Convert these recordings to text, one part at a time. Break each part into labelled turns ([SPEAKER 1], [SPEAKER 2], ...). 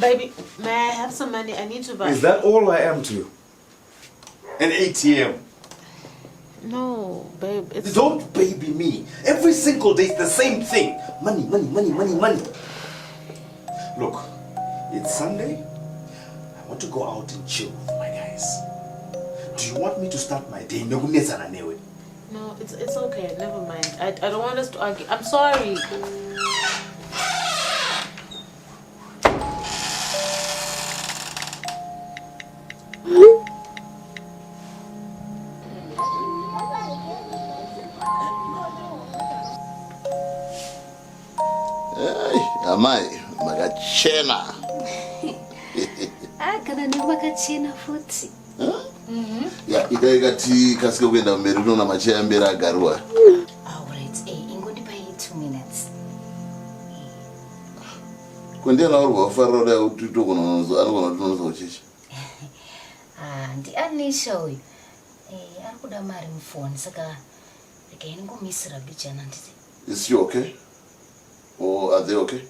[SPEAKER 1] Baby, may I have some money? I need to buy.
[SPEAKER 2] Is that all I am to you? An ATM?
[SPEAKER 1] No, babe. It's...
[SPEAKER 2] Don't baby me. Every single day it's the same thing. Money, money, money, money, money. Look, it's Sunday. I want to go out and chill with my guys. Do you want me to start my day? No,
[SPEAKER 1] it's okay. Never mind. I don't want us to argue. I'm sorry.
[SPEAKER 3] Amai, magachena.
[SPEAKER 4] Kana ni magachena futhi.
[SPEAKER 3] Ya, ikati kasike kwenda mbere nona machaya mbere agarwa.
[SPEAKER 4] Alright, ingodipa 2 minutes.
[SPEAKER 3] Kwendela urwa farora utito kunozo, anogona tunozo uchichi.
[SPEAKER 4] Ndi anisha uyu. Arikuda mari mufoni saka ndikaingomisira bijana nditi.
[SPEAKER 3] Is she okay? Or are they okay?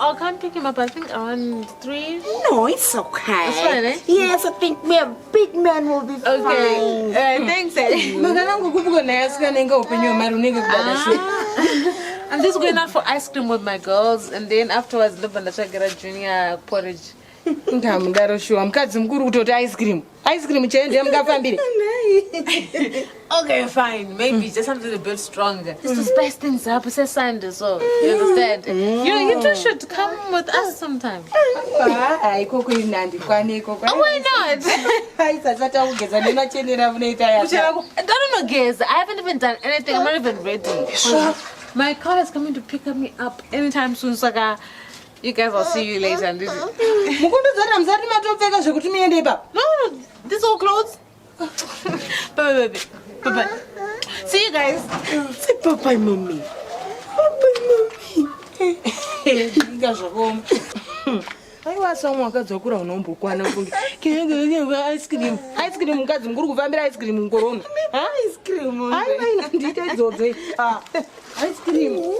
[SPEAKER 1] I'll come pick him up. I think around 3.
[SPEAKER 5] No, it's okay.
[SPEAKER 1] It's fine, eh?
[SPEAKER 5] Yes, I think a big man will be fine.
[SPEAKER 1] Okay. Thanks. I'm just going out for ice cream with my girls, and then afterwards, live on the Kugara junior porridge. Okay, fine. Maybe just something a bit stronger. Just to spice things up. It's a Sunday, so you understand. You two should come with us sometime.
[SPEAKER 5] Why
[SPEAKER 1] not? I don't know, guys. I haven't even done anything. I'm not even ready. My car is coming to pick me up anytime soon, Saga. You guys will see you later. No, these all clothes. Bye. See you guys.
[SPEAKER 5] Say bye, mommy. I was someone got to go on ice cream. Ice cream, got some good ice cream. Ice cream. I did ice cream.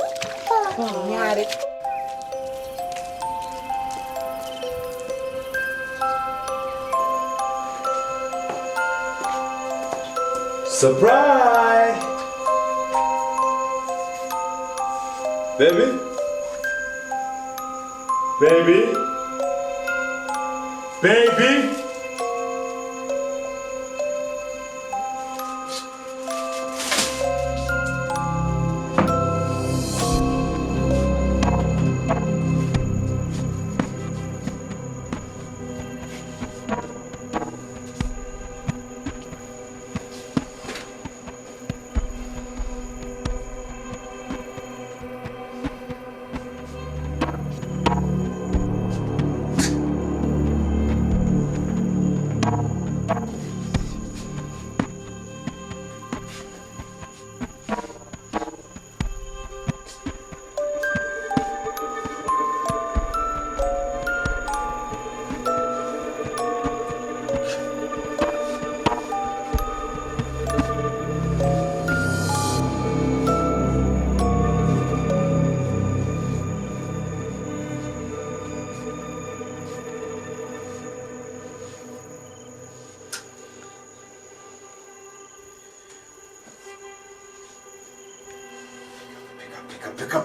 [SPEAKER 2] Surprise! Baby?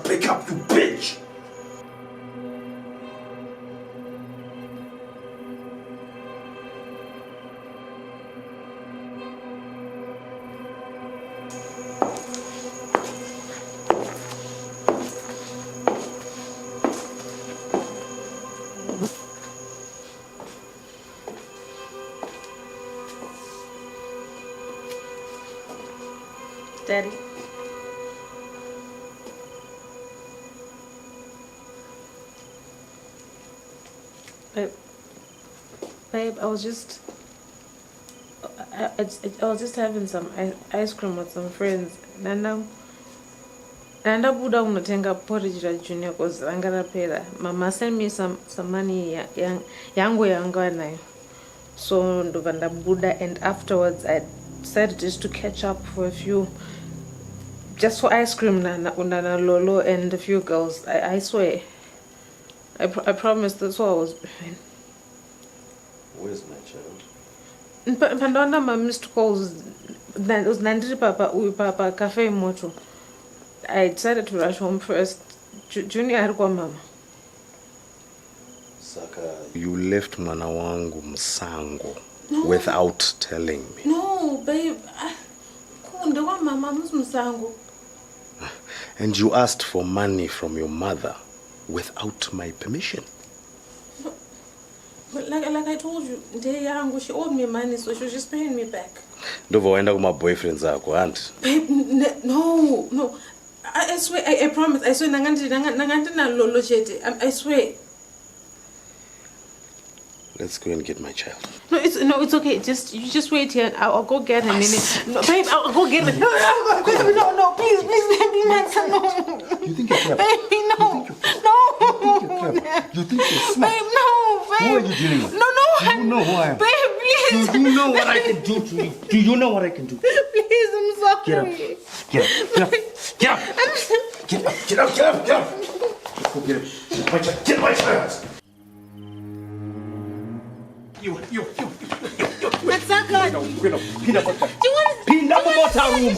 [SPEAKER 2] Pick up, you bitch!
[SPEAKER 1] Daddy. Babe, I was just having some ice cream with some friends. Nanda Buddha unatenga porridge la junior cause angara pera. Mama sent me some money yangu nayo. So ndovanda Buddha, and afterwards I decided just to catch up for a few, just for ice cream na Lolo and a few girls. I swear. I promise that's what I was doing.
[SPEAKER 2] Where's my child?
[SPEAKER 1] Pandona my missed calls. That was Nandri Papa Cafe Moto. I decided to rush home first. Junior alikuwa mama.
[SPEAKER 2] Saka, you left mwana wangu msango without telling me.
[SPEAKER 1] No, babe. Kundewa mama msango.
[SPEAKER 2] And you asked for money from your mother without my permission.
[SPEAKER 1] But like I told you, she owed me money, so she was just paying me back.
[SPEAKER 2] Ndovo waenda kuma boyfriends zako, auntie.
[SPEAKER 1] Babe, no. I swear, I promise. I swear, nangandi na lolo shete. I swear.
[SPEAKER 2] Let's go and get my child.
[SPEAKER 1] No, it's okay. You just wait here. I'll go get her. No, babe, I'll go get her. No, please, baby, Nhaka, no.
[SPEAKER 2] You think you're clever?
[SPEAKER 1] Baby, no.
[SPEAKER 2] You think you're smart?
[SPEAKER 1] Babe, no, babe.
[SPEAKER 2] Who are you dealing with?
[SPEAKER 1] No.
[SPEAKER 2] Do you know who I am?
[SPEAKER 1] Babe, please.
[SPEAKER 2] Do you know what I can do to you? Do you know what I can do?
[SPEAKER 1] Please, I'm sorry.
[SPEAKER 2] Get up. Go get him. Get my child. You. Peanut butter room.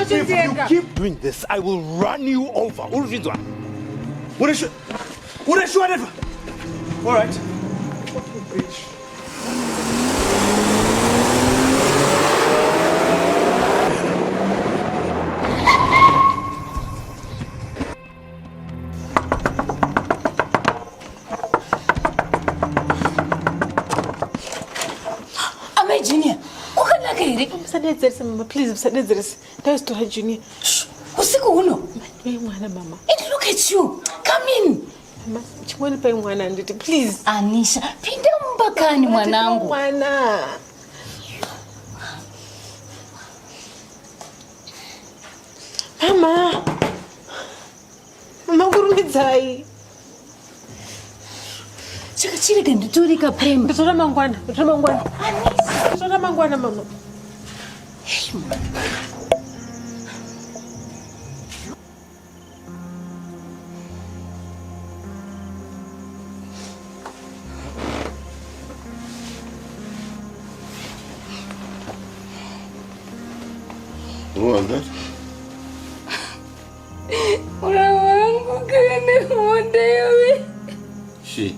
[SPEAKER 2] If you keep doing this, I will run you over. What is it? All right. Fucking bitch.
[SPEAKER 4] Junior,
[SPEAKER 1] please, that is to her, Junior. Mama.
[SPEAKER 4] And look at you. Come in.
[SPEAKER 1] Please.
[SPEAKER 4] Anisha, pinda mbakani mwanangu.
[SPEAKER 1] Mama kurumizai.
[SPEAKER 4] Chakachiri kanditori kaprema.
[SPEAKER 1] Bitora mangwana.
[SPEAKER 4] Anisha.
[SPEAKER 1] Bitora mangwana mama.
[SPEAKER 3] Who was that? She.